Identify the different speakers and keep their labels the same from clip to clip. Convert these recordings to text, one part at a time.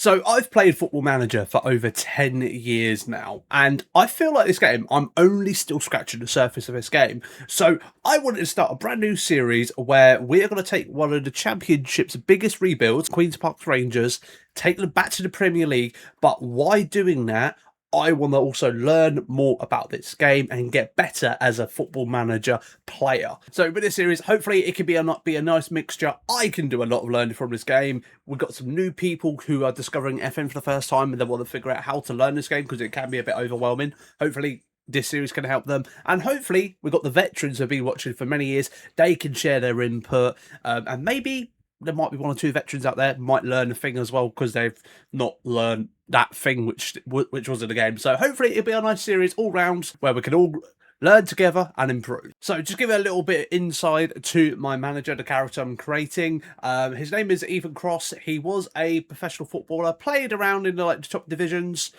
Speaker 1: So I've played Football Manager for over 10 years now, and I feel like this game, I'm only still scratching the surface of this game. So I wanted to start a brand new series where we are going to take one of the Championship's biggest rebuilds, Queen's Park Rangers, take them back to the Premier League. But why doing that? I want to also learn more about this game and get better as a Football Manager player. So with this series, hopefully it can be a nice mixture. I can do a lot of learning from this game. We've got some new people who are discovering FM for the first time and they want to figure out how to learn this game because it can be a bit overwhelming. Hopefully this series can help them, and hopefully we've got the veterans who've been watching for many years. They can share their input, and maybe there might be one or two veterans out there might learn a thing as well because they've not learned that thing which was in the game. So hopefully it'll be a nice series all round where we can all learn together and improve. So just give it a little bit of insight to my manager, the character I'm creating. His name is Ethan Cross. He was a professional footballer, played around in the top divisions,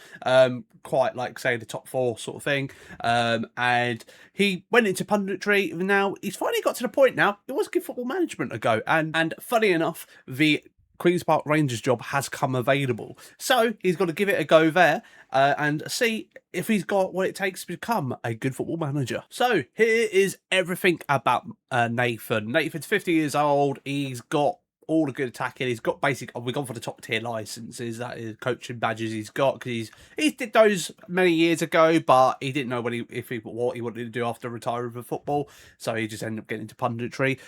Speaker 1: quite like say the top four sort of thing. And he went into punditry. Now he's finally got to the point now. He wants to give football management a go. And funny enough, the Queen's Park Rangers job has come available. So he's got to give it a go there and see if he's got what it takes to become a good football manager. So here is everything about Nathan. Nathan's 50 years old. He's got all the good attacking. He's got we've gone for the top tier licenses, that is coaching badges he's got, because he did those many years ago, but he didn't know what he wanted to do after retiring from football, so he just ended up getting into punditry.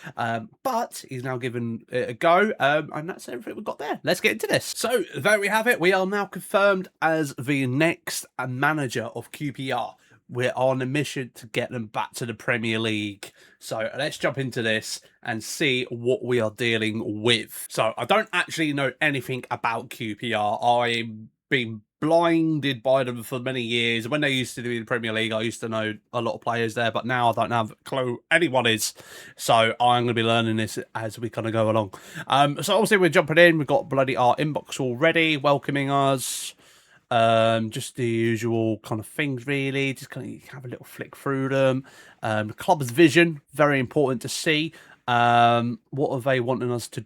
Speaker 1: But he's now given it a go, and that's everything we've got there. Let's get into this. So there we have it. We are now confirmed as the next manager of QPR. We're on a mission to get them back to the Premier League. So let's jump into this and see what we are dealing with. So I don't actually know anything about QPR. I've been blinded by them for many years. When they used to do the Premier League, I used to know a lot of players there, but now I don't have a clue anyone is. So I'm going to be learning this as we kind of go along. So obviously we're jumping in. We've got bloody our inbox already welcoming us. Just the usual kind of things, really. Just kind of have a little flick through them. The club's vision, very important to see. What are they wanting us to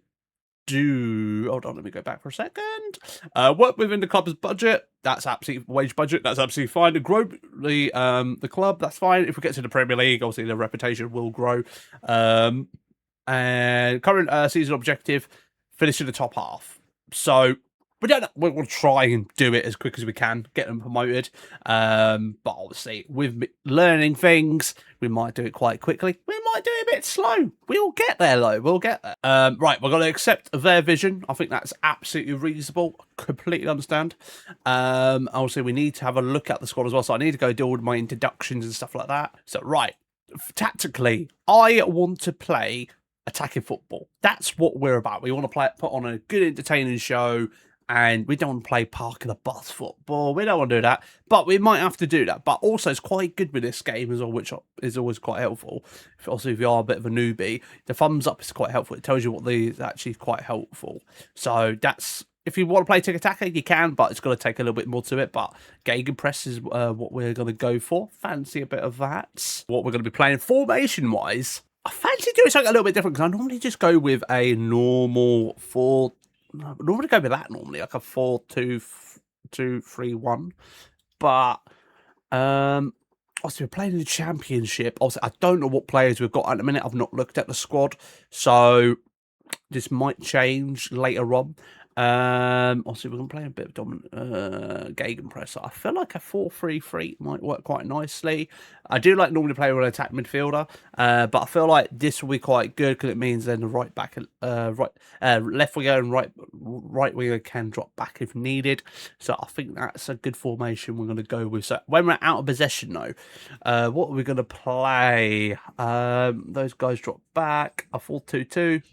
Speaker 1: do? Hold on, let me go back for a second. Work within the club's budget. That's absolutely wage budget. That's absolutely fine. To grow the club, that's fine. If we get to the Premier League, obviously the reputation will grow. And current season objective, finish in the top half. So we'll try and do it as quick as we can, get them promoted. But obviously, with learning things, we might do it quite quickly. We might do it a bit slow. We'll get there, though. We'll get there. Right, we're going to accept their vision. I think that's absolutely reasonable. Completely understand. Obviously, we need to have a look at the squad as well. So I need to go do all my introductions and stuff like that. So, right, tactically, I want to play attacking football. That's what we're about. We want to put on a good, entertaining show. And we don't want to play park of the bus football. We don't want to do that. But we might have to do that. But also, it's quite good with this game as well, which is always quite helpful. Also, if you are a bit of a newbie, the thumbs up is quite helpful. It tells you what is actually quite helpful. So that's, if you want to play tiki-taka, you can, but it's going to take a little bit more to it. But Gegenpress is what we're going to go for. Fancy a bit of that. What we're going to be playing formation-wise, I fancy doing something a little bit different because I normally just go with a normal 4. I normally go with that like a 4-2-2-3-1. But obviously we're playing in the Championship. Obviously, I don't know what players we've got at the minute. I've not looked at the squad, so this might change later on. Obviously we're going to play a bit of dominant Gegenpress. I feel like a 4-3-3 might work quite nicely. I do like normally play with an attack midfielder, but I feel like this will be quite good because it means then the right back, left winger and right winger can drop back if needed. So I think that's a good formation we're going to go with. So when we're out of possession though, what are we going to play? Those guys drop back, a 4-2-2.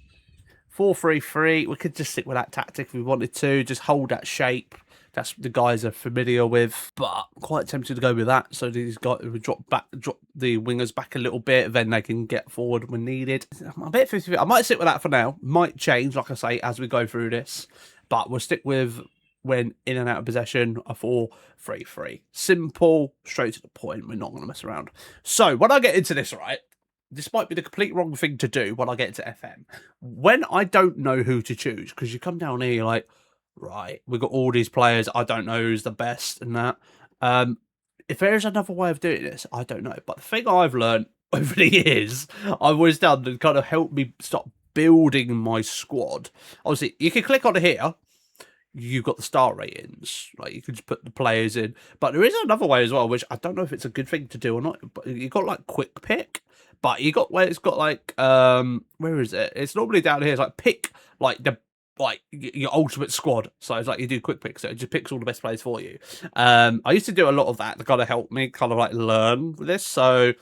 Speaker 1: 4-3-3. We could just stick with that tactic if we wanted to. Just hold that shape. That's what the guys are familiar with. But quite tempted to go with that. So these guys would drop the wingers back a little bit. Then they can get forward when needed. I'm a bit 50-50. I might stick with that for now. Might change, like I say, as we go through this. But we'll stick with, when in and out of possession, a 4-3-3. Simple, straight to the point. We're not going to mess around. So when I get into this, right, this might be the complete wrong thing to do when I get to FM. When I don't know who to choose, because you come down here, you're like, right, we've got all these players. I don't know who's the best in that. Um, if there is another way of doing this, I don't know. But the thing I've learned over the years, I've always done to kind of help me start building my squad. Obviously, you can click on here. You've got the star ratings. Like you can just put the players in. But there is another way as well, which I don't know if it's a good thing to do or not. But you got like quick pick. But you got where it's got like where is it? It's normally down here. It's like pick like the your ultimate squad. So it's like you do quick pick, so it just picks all the best players for you. I used to do a lot of that to kind of help me kind of like learn this. So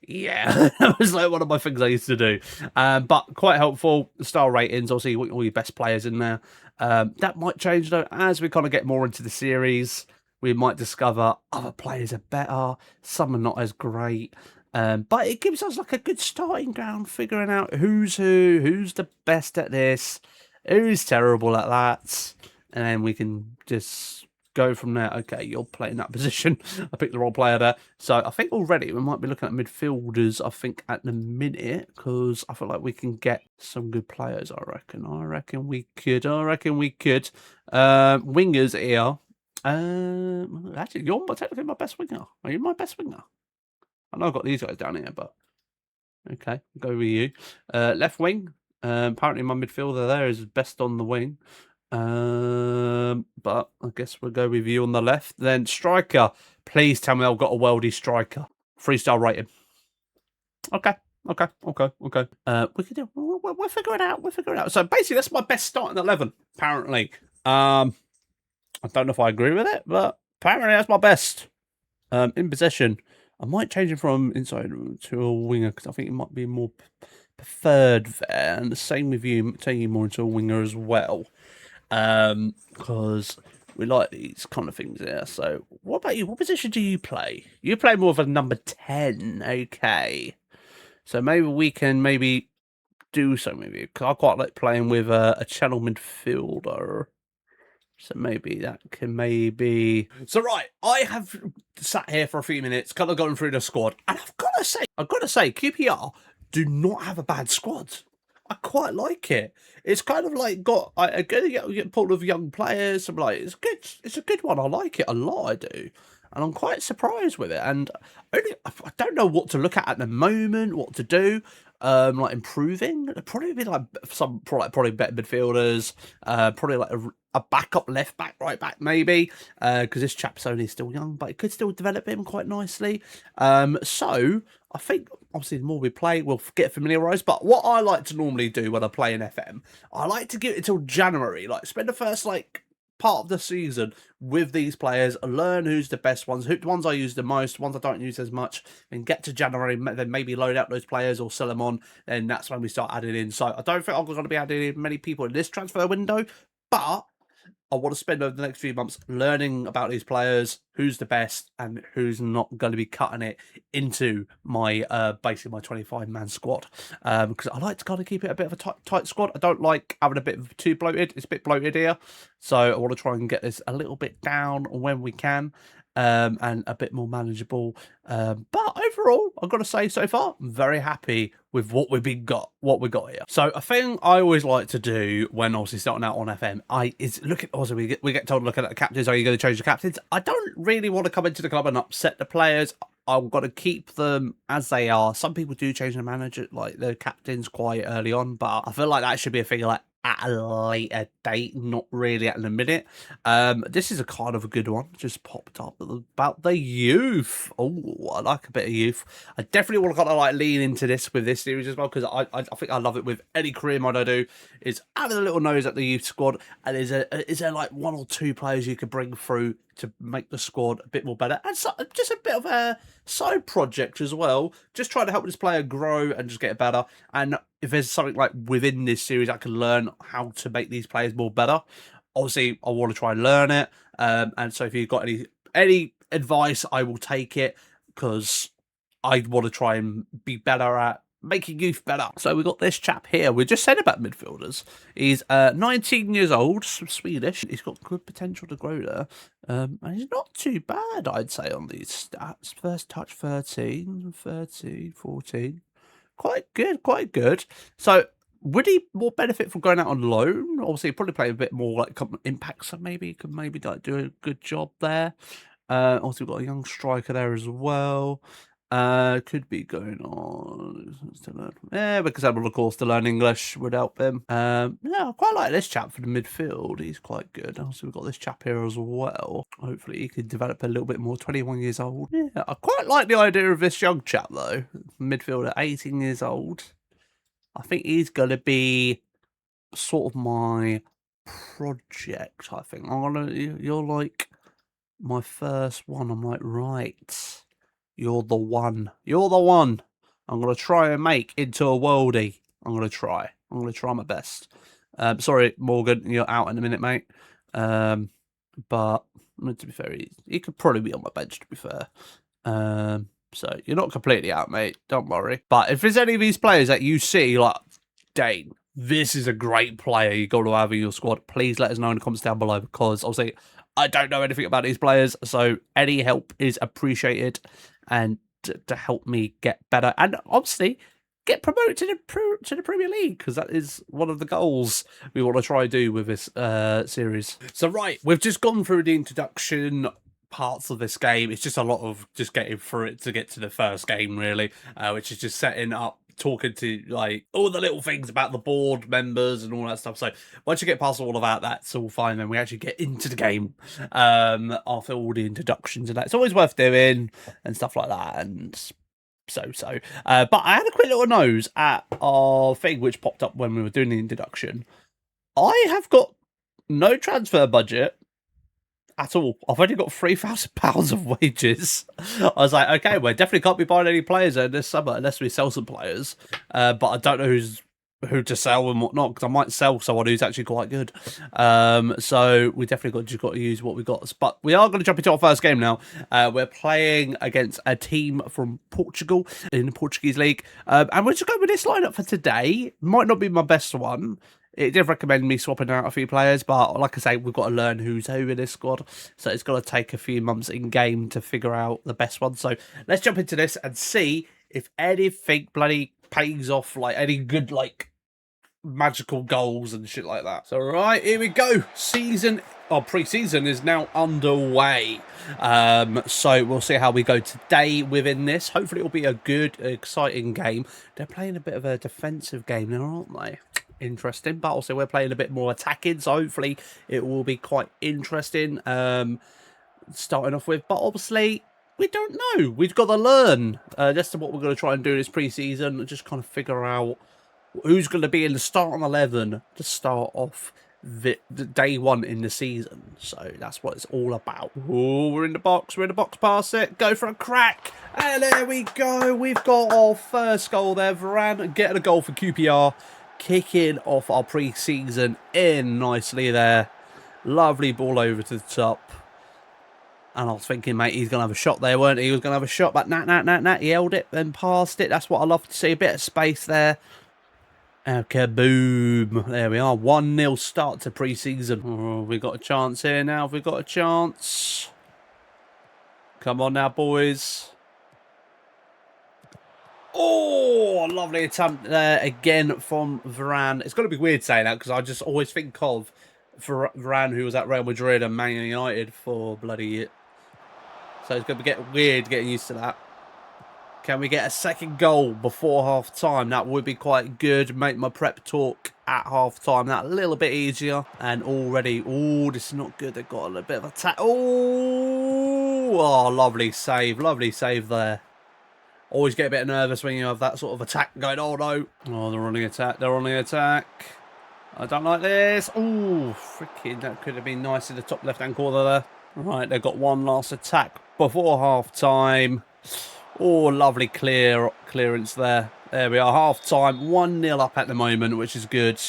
Speaker 1: yeah, that was like one of my things I used to do. But quite helpful. Star ratings, obviously all your best players in there. That might change though as we kind of get more into the series. We might discover other players are better, some are not as great. But it gives us like a good starting ground, figuring out who's who, who's the best at this, who's terrible at that, and then we can just go from there. Okay, you're playing that position. I picked the wrong player there. So I think already we might be looking at midfielders, I think, at the minute, because I feel like we can get some good players, I reckon. I reckon we could. Wingers here. Actually, you're technically my best winger. Are you my best winger? I know I've got these guys down here, but okay, go with you. Left wing. Apparently my midfielder there is best on the wing. But I guess we'll go with you on the left. Then striker. Please tell me I've got a worldy striker. 3-star rating. Okay. We can do. We'll figure it out. So basically, that's my best starting 11. Apparently. I don't know if I agree with it, but apparently that's my best. In possession. I might change it from inside to a winger because I think it might be more preferred there. And the same with you, taking you more into a winger as well. Because we like these kind of things here. So what about you? What position do you play? You play more of a number 10. Okay. So maybe we can do something with you. Because I quite like playing with a channel midfielder. So maybe that can So right, I have sat here for a few minutes, kind of going through the squad, and I've got to say, QPR do not have a bad squad. I quite like it. It's kind of like got a good pool of young players. I'm like, it's good. It's a good one. I like it a lot. I do, and I'm quite surprised with it. And I don't know what to look at the moment. What to do. Like improving. It'd probably be like probably better midfielders. Probably like a backup left back, right back, maybe. Because this chap's only still young, but it could still develop him quite nicely. So I think obviously the more we play, we'll get familiarised. But what I like to normally do when I play in FM, I like to give it till January. Like spend the first part of the season with these players, learn who's the best ones, the ones I use the most, ones I don't use as much, and get to January, then maybe load out those players or sell them on, and that's when we start adding in. So I don't think I'm going to be adding in many people in this transfer window, but I want to spend over the next few months learning about these players, who's the best and who's not going to be cutting it into my basically my 25-man squad. Because I like to kind of keep it a bit of a tight squad. I don't like having a bit of too bloated. It's a bit bloated here, so I want to try and get this a little bit down when we can. And a bit more manageable. But overall, I've got to say, so far, I'm very happy with what we got here. So a thing I always like to do when obviously starting out on FM, is look at also we get told to look at the captains. Are you going to change the captains? I don't really want to come into the club and upset the players. I've got to keep them as they are. Some people do change the manager, like the captains, quite early on, but I feel like that should be a thing like at a later date, not really at the minute. This is a kind of a good one. Just popped up about the youth. Oh, I like a bit of youth. I definitely want to kind of like lean into this with this series as well, because I think I love it with any career mode I do. Is having a little nose at the youth squad, and is there like one or two players you could bring through to make the squad a bit more better, and so, just a bit of a side project as well, just trying to help this player grow and just get better. And if there's something like within this series I can learn how to make these players more better, obviously I want to try and learn it. And so if you've got any advice, I will take it, because I want to try and be better at making youth better. So we got this chap here. We just said about midfielders. He's 19 years old, Swedish. He's got good potential to grow there. And he's not too bad, I'd say, on these stats. First touch 13, 14. Quite good. So Would he more benefit from going out on loan? Obviously, he'd probably play a bit more like impact, so maybe he could maybe like do a good job there. Also, we've got a young striker there as well. Could be going on to learn. Yeah, because I'm of course to learn English would help him. Yeah, I quite like this chap for the midfield. He's quite good. Also, we've got this chap here as well. Hopefully, he can develop a little bit more. 21 years old. Yeah, I quite like the idea of this young chap though. Midfielder, 18 years old. I think he's going to be sort of my project, I think. You're like my first one. I'm like, right, you're the one. You're the one. I'm going to try and make into a worldie. I'm going to try my best. Sorry, Morgan, you're out in a minute, mate. But to be fair, he could probably be on my bench, to be fair. So you're not completely out, mate. Don't worry. But if there's any of these players that you see, like, Dane, this is a great player you got to have in your squad, please let us know in the comments down below, because obviously I don't know anything about these players, so any help is appreciated, and to help me get better, and obviously get promoted to the Premier League, because that is one of the goals we want to try and do with this series. So right, we've just gone through the introduction parts of this game. It's just a lot of just getting through it to get to the first game, really, which is just setting up, talking to like all the little things about the board members and all that stuff. So once you get past all of that, that's all fine. Then we actually get into the game after all the introductions, and that's always worth doing and stuff like that. And but I had a quick little nose at our thing which popped up when we were doing the introduction. I have got no transfer budget at all. I've only got £3,000 of wages. I was like, okay, we definitely can't be buying any players this summer unless we sell some players. But I don't know who to sell and whatnot, because I might sell someone who's actually quite good. So we definitely just got to use what we got. But we are going to jump into our first game now. We're playing against a team from Portugal in the Portuguese league, and we're just going with this lineup for today. Might not be my best one. It did recommend me swapping out a few players, but like I say, we've got to learn who's who in this squad. So it's going to take a few months in game to figure out the best one. So let's jump into this and see if anything bloody pays off, like any good, like, magical goals and shit like that. So right, here we go. Pre-season is now underway. So we'll see how we go today within this. Hopefully it'll be a good, exciting game. They're playing a bit of a defensive game now, aren't they? Interesting, but also we're playing a bit more attacking, so hopefully it will be quite interesting starting off with. But obviously we don't know, we've got to learn. That's what we're going to try and do this pre-season, just kind of figure out who's going to be in the starting 11 to start off the day one in the season. So that's what it's all about. Oh, we're in the box, pass it, go for a crack, and there we go. We've got our first goal there. Varane getting a goal for QPR, kicking off our pre-season in nicely there. Lovely ball over to the top. And I was thinking, mate, he's going to have a shot there, weren't he? He was going to have a shot, but nah. He held it, then passed it. That's what I love to see, a bit of space there. Kaboom. There we are. 1-0 start to pre-season. Oh, we got a chance here now. Have we got a chance? Come on now, boys. Oh, lovely attempt there again from Varane. It's going to be weird saying that, because I just always think of Varane, who was at Real Madrid and Man United for bloody... So it's going to get weird getting used to that. Can we get a second goal before half-time? That would be quite good. Make my prep talk at half-time that a little bit easier. And already... Oh, this is not good. They've got a little bit of attack. Oh, lovely save. Lovely save there. Always get a bit nervous when you have that sort of attack going. Oh, no. Oh, they're on the attack. They're on the attack. I don't like this. Oh, freaking. That could have been nice in the top left-hand corner there. Right, they've got one last attack before half-time. Oh, lovely clearance there. There we are, half-time. 1-0 up at the moment, which is good.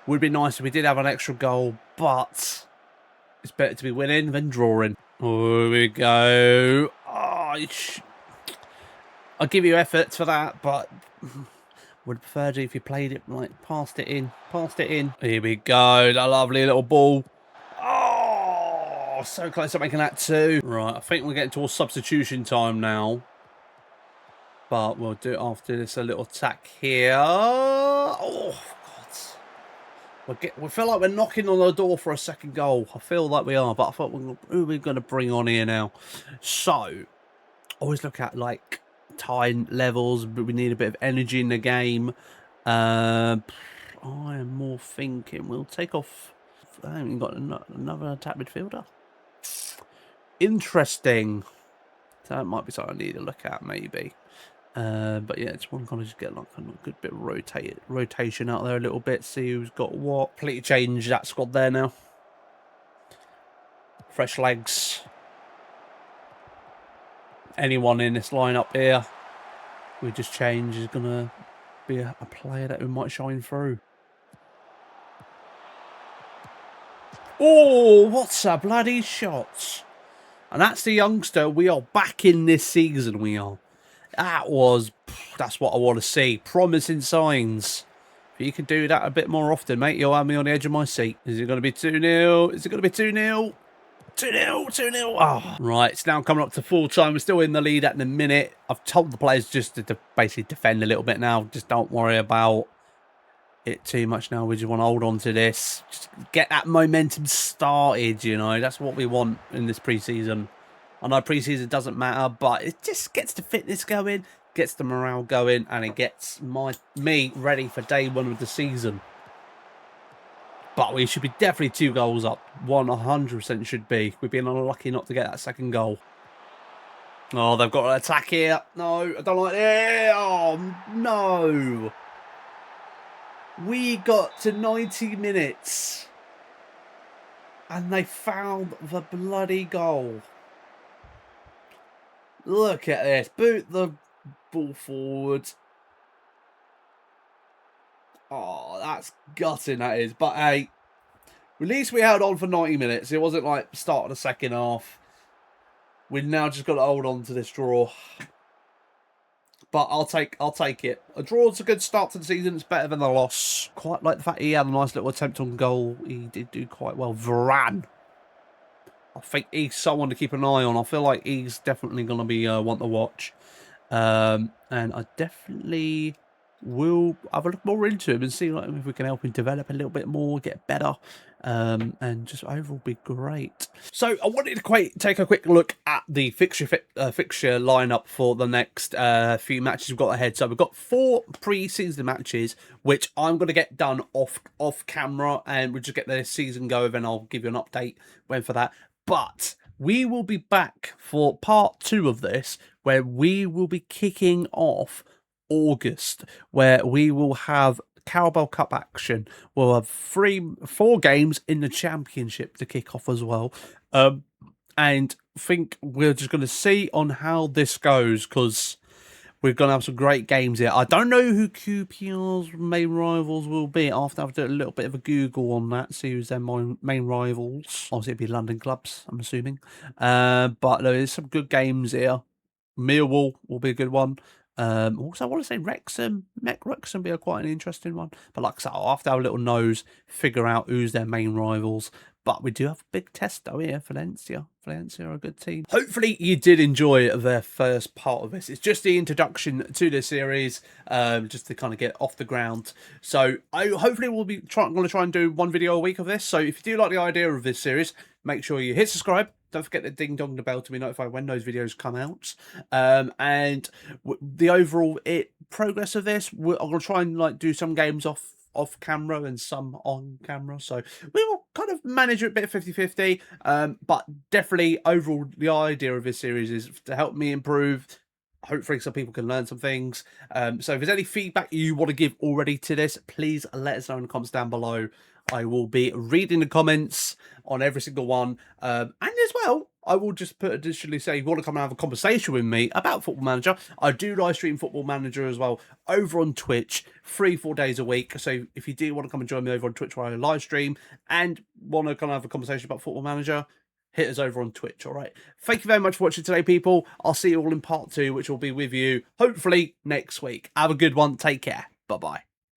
Speaker 1: Would be nice if we did have an extra goal, but it's better to be winning than drawing. Oh, here we go. Oh, I'll give you efforts for that, but would prefer to if you played it, like, passed it in. Here we go, that lovely little ball. Oh, so close to making that 2. Right, I think we're getting towards substitution time now. but we'll do it after this. A little attack here. Oh, God. We feel like we're knocking on the door for a second goal. I feel like we are, but I thought, who are we going to bring on here now? So, always look at, like, time levels, but we need a bit of energy in the game. I am more thinking we'll take off. I haven't got another attack midfielder. Interesting. So that might be something I need to look at, maybe. But yeah, it's one kind of just get like a good bit of rotation out there a little bit. See who's got what. Completely change that squad there now. Fresh legs. Anyone in this lineup here, we just change is gonna be a player that we might shine through. Oh, what's a bloody shot! And that's the youngster. We are back in this season. We are. That's what I want to see. Promising signs. If you can do that a bit more often, mate, you'll have me on the edge of my seat. Is it going to be 2-0? Is it going to be 2-0? 2-0, 2-0. Oh. Right, it's now coming up to full time. We're still in the lead at the minute. I've told the players just to basically defend a little bit now. Just don't worry about it too much now. We just want to hold on to this. Just get that momentum started, you know. That's what we want in this pre-season. I know pre-season doesn't matter, but it just gets the fitness going, gets the morale going, and it gets me ready for day one of the season. But we should be definitely 2 goals up. 100% should be. We've been unlucky not to get that second goal. Oh, they've got an attack here. No, I don't like it. Oh, no. We got to 90 minutes. And they found the bloody goal. Look at this. Boot the ball forward. Oh, that's gutting, that is. But hey, at least we held on for 90 minutes. It wasn't like start of the second half. We've now just got to hold on to this draw. But I'll take it. A draw's a good start to the season. It's better than a loss. Quite like the fact he had a nice little attempt on goal. He did do quite well. Varane. I think he's someone to keep an eye on. I feel like he's definitely going to be one to watch. And I definitely will have a look more into him and see like, if we can help him develop a little bit more, get better, and just overall be great. So I wanted to take a quick look at the fixture lineup for the next few matches we've got ahead. So we've got 4 pre-season matches, which I'm going to get done off camera, and we'll just get the season going, and I'll give you an update when for that. But we will be back for part 2 of this, where we will be kicking off August, where we will have Carabao Cup action. We'll have 4 games in the Championship to kick off as well. And I think we're just going to see on how this goes, because we're going to have some great games here. I don't know who QPR's main rivals will be. After I've done a little bit of a Google on that, see who's their main rivals. Obviously, it'd be London clubs, I'm assuming. But there's some good games here. Millwall will be a good one. Also, I want to say Wrexham. Wrexham be quite an interesting one. But like I said, I'll have to have a little nose, figure out who's their main rivals. But we do have a big test though here, Valencia. Valencia are a good team. Hopefully you did enjoy their first part of this. It's just the introduction to the series, just to kind of get off the ground. So I hopefully will be going to try and do 1 video a week of this. So if you do like the idea of this series, make sure you hit subscribe. Don't forget the ding dong the bell to be notified when those videos come out. And the overall progress of this, I'm going to try and like do some games off camera and some on camera, so we will kind of manage it a bit 50-50, but definitely overall the idea of this series is to help me improve. Hopefully some people can learn some things. So if there's any feedback you want to give already to this, please let us know in the comments down below. I will be reading the comments on every single one, and as well I will just put additionally say, if you want to come and have a conversation with me about Football Manager, I do live stream Football Manager as well over on Twitch 3-4 days a week. So if you do want to come and join me over on Twitch where I live stream and want to kind of have a conversation about Football Manager, hit us over on Twitch. All right. Thank you very much for watching today, people. I'll see you all in part 2, which will be with you hopefully next week. Have a good one. Take care. Bye-bye.